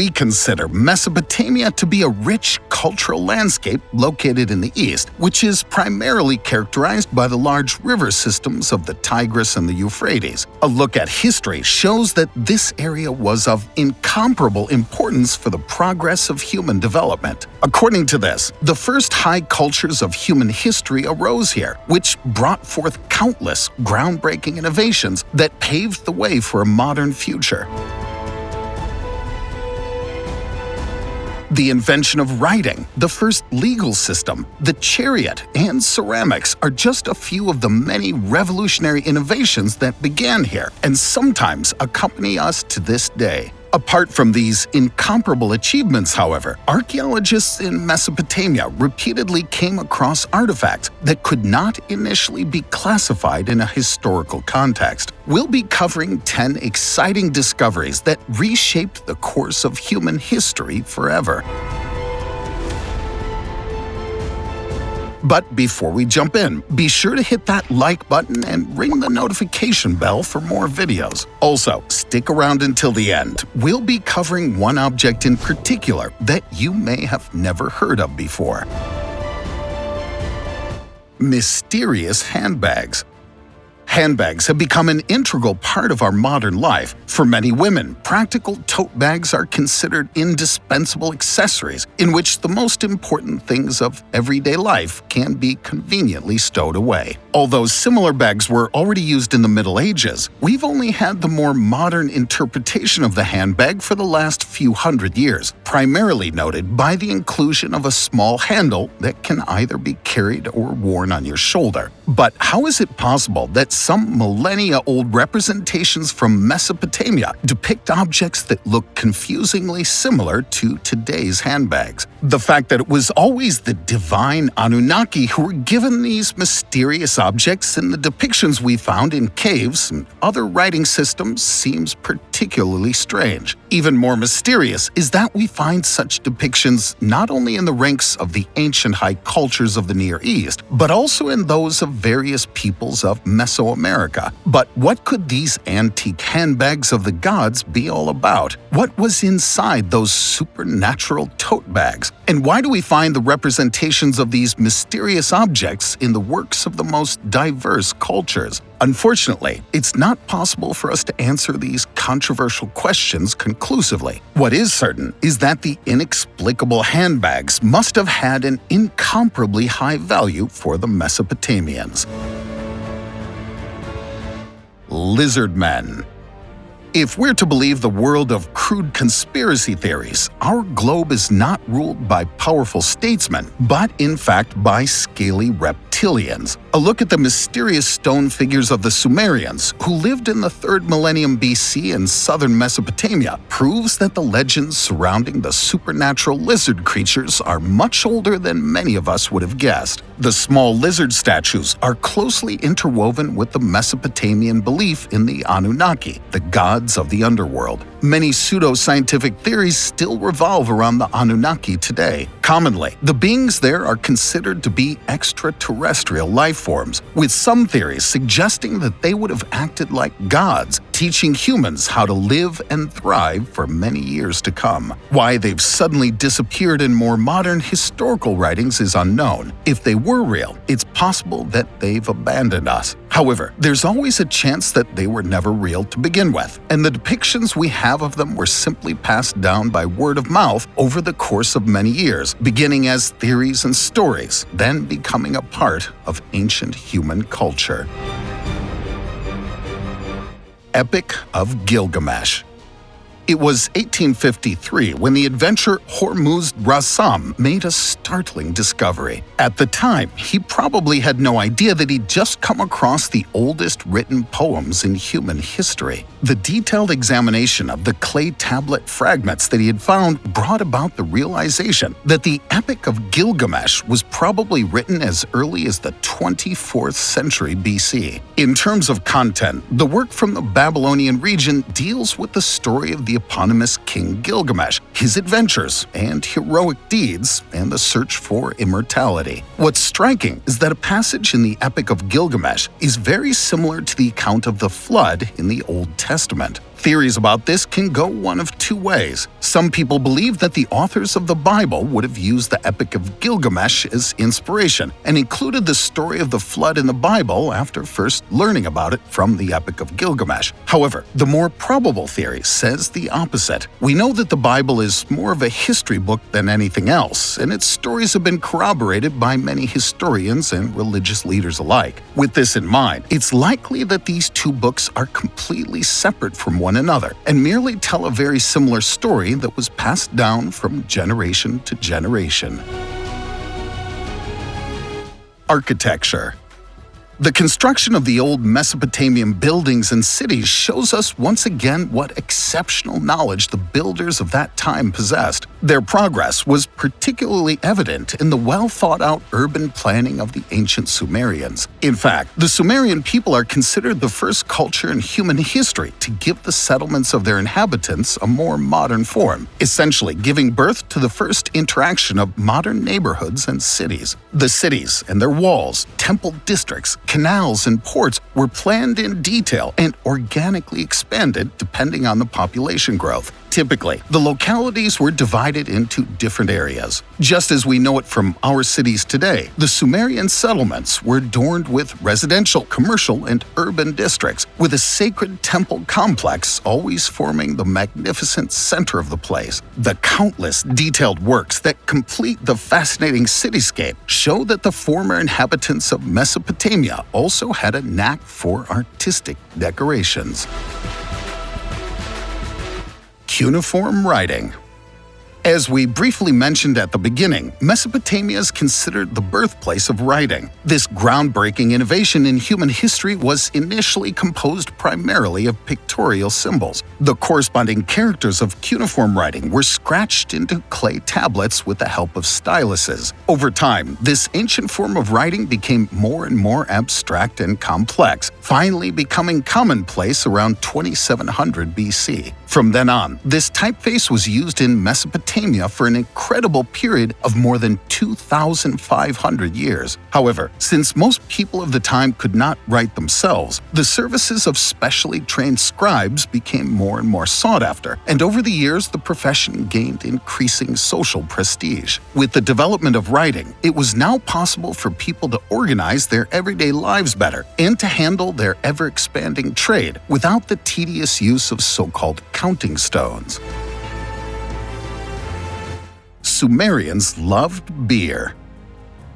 We consider Mesopotamia to be a rich cultural landscape located in the east, which is primarily characterized by the large river systems of the Tigris and the Euphrates. A look at history shows that this area was of incomparable importance for the progress of human development. According to this, the first high cultures of human history arose here, which brought forth countless groundbreaking innovations that paved the way for a modern future. The invention of writing, the first legal system, the chariot, and ceramics are just a few of the many revolutionary innovations that began here and sometimes accompany us to this day. Apart from these incomparable achievements, however, archaeologists in Mesopotamia repeatedly came across artifacts that could not initially be classified in a historical context. We'll be covering 10 exciting discoveries that reshaped the course of human history forever. But before we jump in, be sure to hit that like button and ring the notification bell for more videos. Also, stick around until the end. We'll be covering one object in particular that you may have never heard of before. Mysterious handbags. Handbags have become an integral part of our modern life. For many women, practical tote bags are considered indispensable accessories in which the most important things of everyday life can be conveniently stowed away. Although similar bags were already used in the Middle Ages, we've only had the more modern interpretation of the handbag for the last few hundred years, primarily noted by the inclusion of a small handle that can either be carried or worn on your shoulder. But how is it possible that some millennia-old representations from Mesopotamia depict objects that look confusingly similar to today's handbags? The fact that it was always the divine Anunnaki who were given these mysterious objects in the depictions we found in caves and other writing systems seems particularly strange. Even more mysterious is that we find such depictions not only in the ranks of the ancient high cultures of the Near East, but also in those of various peoples of Mesoamerica. But what could these antique handbags of the gods be all about? What was inside those supernatural tote bags? And why do we find the representations of these mysterious objects in the works of the most diverse cultures? Unfortunately, it's not possible for us to answer these controversial questions conclusively. What is certain is that the inexplicable handbags must have had an incomparably high value for the Mesopotamians. Lizardmen. If we're to believe the world of crude conspiracy theories, our globe is not ruled by powerful statesmen, but in fact by scaly reptilians. A look at the mysterious stone figures of the Sumerians, who lived in the 3rd millennium BC in southern Mesopotamia, proves that the legends surrounding the supernatural lizard creatures are much older than many of us would have guessed. The small lizard statues are closely interwoven with the Mesopotamian belief in the Anunnaki, the gods of the underworld. Many pseudo-scientific theories still revolve around the Anunnaki today. Commonly, the beings there are considered to be extraterrestrial life forms, with some theories suggesting that they would have acted like gods, teaching humans how to live and thrive for many years to come. Why they've suddenly disappeared in more modern historical writings is unknown. If they were real, it's possible that they've abandoned us. However, there's always a chance that they were never real to begin with, and the depictions we have of them were simply passed down by word of mouth over the course of many years, beginning as theories and stories, then becoming a part of ancient human culture. Epic of Gilgamesh. It was 1853 when the adventurer Hormuzd Rassam made a startling discovery. At the time, he probably had no idea that he'd just come across the oldest written poems in human history. The detailed examination of the clay tablet fragments that he had found brought about the realization that the Epic of Gilgamesh was probably written as early as the 24th century BC. In terms of content, the work from the Babylonian region deals with the story of the eponymous King Gilgamesh, his adventures and heroic deeds, and the search for immortality. What's striking is that a passage in the Epic of Gilgamesh is very similar to the account of the flood in the Old Testament. Theories about this can go one of two ways. Some people believe that the authors of the Bible would have used the Epic of Gilgamesh as inspiration and included the story of the flood in the Bible after first learning about it from the Epic of Gilgamesh. However, the more probable theory says the opposite. We know that the Bible is more of a history book than anything else, and its stories have been corroborated by many historians and religious leaders alike. With this in mind, it's likely that these two books are completely separate from one another and merely tell a very similar story that was passed down from generation to generation. Architecture. The construction of the old Mesopotamian buildings and cities shows us once again what exceptional knowledge the builders of that time possessed. Their progress was particularly evident in the well-thought-out urban planning of the ancient Sumerians. In fact, the Sumerian people are considered the first culture in human history to give the settlements of their inhabitants a more modern form, essentially giving birth to the first interaction of modern neighborhoods and cities. The cities and their walls, temple districts, canals and ports were planned in detail and organically expanded depending on the population growth. Typically, the localities were divided into different areas. Just as we know it from our cities today, the Sumerian settlements were adorned with residential, commercial, and urban districts, with a sacred temple complex always forming the magnificent center of the place. The countless detailed works that complete the fascinating cityscape show that the former inhabitants of Mesopotamia also had a knack for artistic decorations. Cuneiform writing. As we briefly mentioned at the beginning, Mesopotamia is considered the birthplace of writing. This groundbreaking innovation in human history was initially composed primarily of pictorial symbols. The corresponding characters of cuneiform writing were scratched into clay tablets with the help of styluses. Over time, this ancient form of writing became more and more abstract and complex, finally becoming commonplace around 2700 BC. From then on, this typeface was used in Mesopotamia for an incredible period of more than 2,500 years. However, since most people of the time could not write themselves, the services of specially trained scribes became more and more sought after, and over the years the profession gained increasing social prestige. With the development of writing, it was now possible for people to organize their everyday lives better and to handle their ever-expanding trade without the tedious use of so-called counting stones. Sumerians loved beer.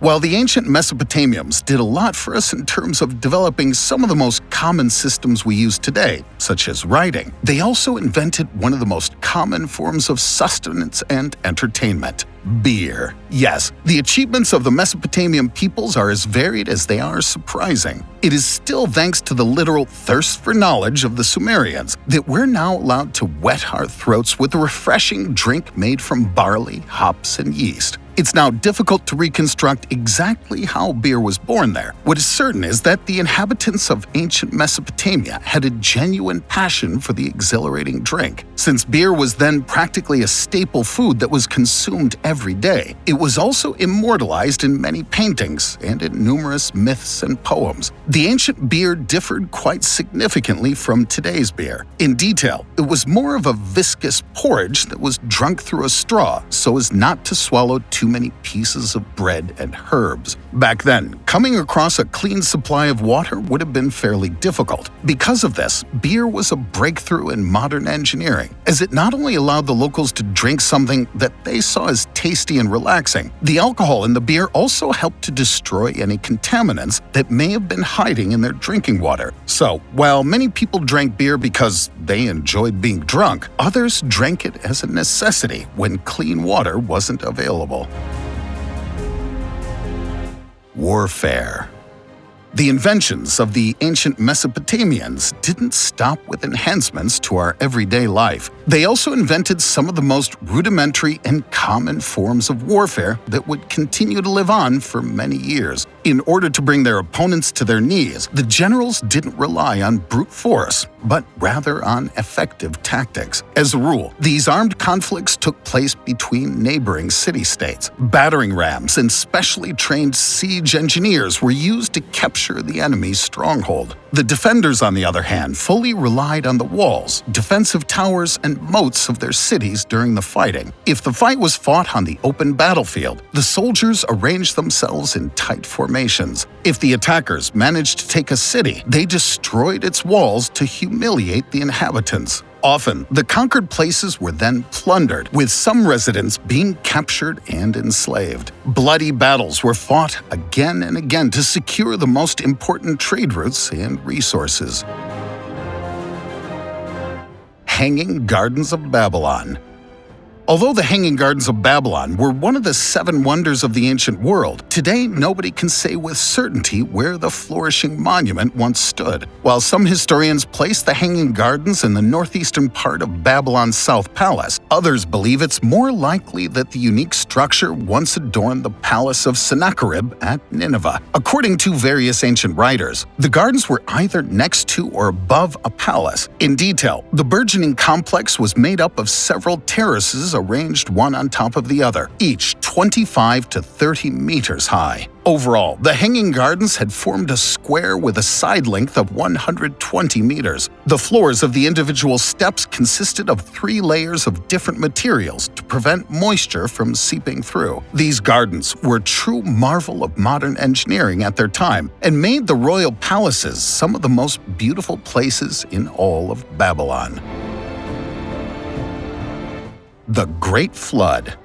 While the ancient Mesopotamians did a lot for us in terms of developing some of the most common systems we use today, such as writing, they also invented one of the most common forms of sustenance and entertainment: beer. Yes, the achievements of the Mesopotamian peoples are as varied as they are surprising. It is still thanks to the literal thirst for knowledge of the Sumerians that we're now allowed to wet our throats with a refreshing drink made from barley, hops, and yeast. It's now difficult to reconstruct exactly how beer was born there. What is certain is that the inhabitants of ancient Mesopotamia had a genuine passion for the exhilarating drink. Since beer was then practically a staple food that was consumed every day, it was also immortalized in many paintings and in numerous myths and poems. The ancient beer differed quite significantly from today's beer. In detail, it was more of a viscous porridge that was drunk through a straw so as not to swallow too many pieces of bread and herbs. Back then, coming across a clean supply of water would have been fairly difficult. Because of this, beer was a breakthrough in modern engineering, as it not only allowed the locals to drink something that they saw as tasty and relaxing, the alcohol in the beer also helped to destroy any contaminants that may have been hiding in their drinking water. So, while many people drank beer because they enjoyed being drunk, others drank it as a necessity when clean water wasn't available. Warfare. The inventions of the ancient Mesopotamians didn't stop with enhancements to our everyday life. They also invented some of the most rudimentary and common forms of warfare that would continue to live on for many years. In order to bring their opponents to their knees, the generals didn't rely on brute force, but rather on effective tactics. As a rule, these armed conflicts took place between neighboring city-states. Battering rams and specially trained siege engineers were used to capture the enemy's stronghold. The defenders, on the other hand, fully relied on the walls, defensive towers, and moats of their cities during the fighting. If the fight was fought on the open battlefield, the soldiers arranged themselves in tight formations. If the attackers managed to take a city, they destroyed its walls to humiliate the inhabitants. Often, the conquered places were then plundered, with some residents being captured and enslaved. Bloody battles were fought again and again to secure the most important trade routes and resources. Hanging Gardens of Babylon. Although the Hanging Gardens of Babylon were one of the 7 wonders of the ancient world, today nobody can say with certainty where the flourishing monument once stood. While some historians place the Hanging Gardens in the northeastern part of Babylon's South Palace, others believe it's more likely that the unique structure once adorned the palace of Sennacherib at Nineveh. According to various ancient writers, the gardens were either next to or above a palace. In detail, the burgeoning complex was made up of several terraces arranged one on top of the other, each 25 to 30 meters high. Overall, the Hanging Gardens had formed a square with a side length of 120 meters. The floors of the individual steps consisted of 3 layers of different materials to prevent moisture from seeping through. These gardens were a true marvel of modern engineering at their time and made the royal palaces some of the most beautiful places in all of Babylon. The Great Flood.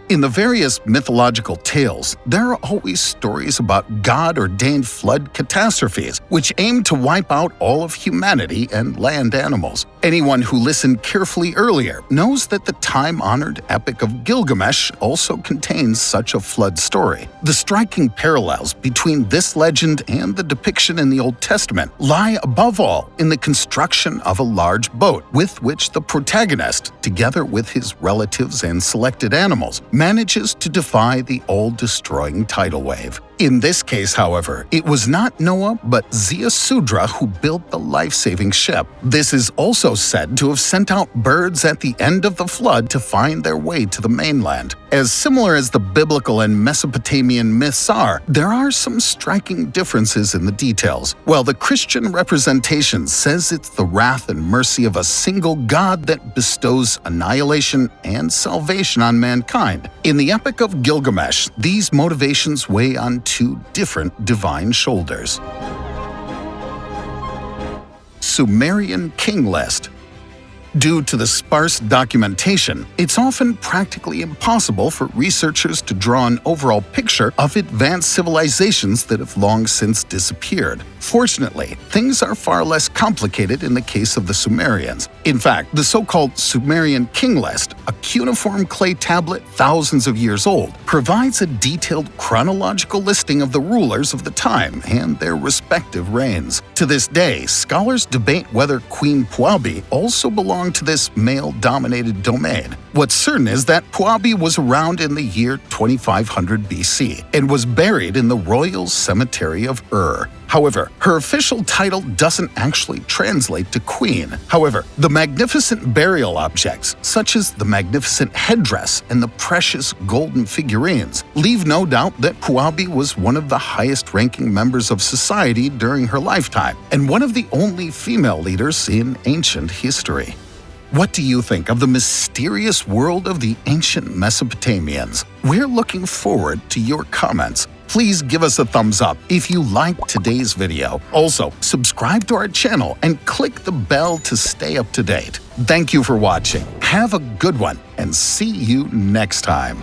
In the various mythological tales, there are always stories about God-ordained flood catastrophes which aim to wipe out all of humanity and land animals. Anyone who listened carefully earlier knows that the time-honored epic of Gilgamesh also contains such a flood story. The striking parallels between this legend and the depiction in the Old Testament lie above all in the construction of a large boat with which the protagonist, together with his relatives and selected animals, manages to defy the all-destroying tidal wave. In this case, however, it was not Noah but Ziusudra who built the life-saving ship. This is also said to have sent out birds at the end of the flood to find their way to the mainland. As similar as the biblical and Mesopotamian myths are, there are some striking differences in the details. While the Christian representation says it's the wrath and mercy of a single God that bestows annihilation and salvation on mankind, in the Epic of Gilgamesh, these motivations weigh on 2 different divine shoulders. Sumerian King List. Due to the sparse documentation, it's often practically impossible for researchers to draw an overall picture of advanced civilizations that have long since disappeared. Fortunately, things are far less complicated in the case of the Sumerians. In fact, the so-called Sumerian King List, a cuneiform clay tablet thousands of years old, provides a detailed chronological listing of the rulers of the time and their respective reigns. To this day, scholars debate whether Queen Puabi also belonged to this male-dominated domain. What's certain is that Puabi was around in the year 2500 BC and was buried in the royal cemetery of Ur. However, her official title doesn't actually translate to queen. However, the magnificent burial objects, such as the magnificent headdress and the precious golden figurines, leave no doubt that Puabi was one of the highest-ranking members of society during her lifetime and one of the only female leaders in ancient history. What do you think of the mysterious world of the ancient Mesopotamians? We're looking forward to your comments. Please give us a thumbs up if you liked today's video. Also, subscribe to our channel and click the bell to stay up to date. Thank you for watching. Have a good one and see you next time.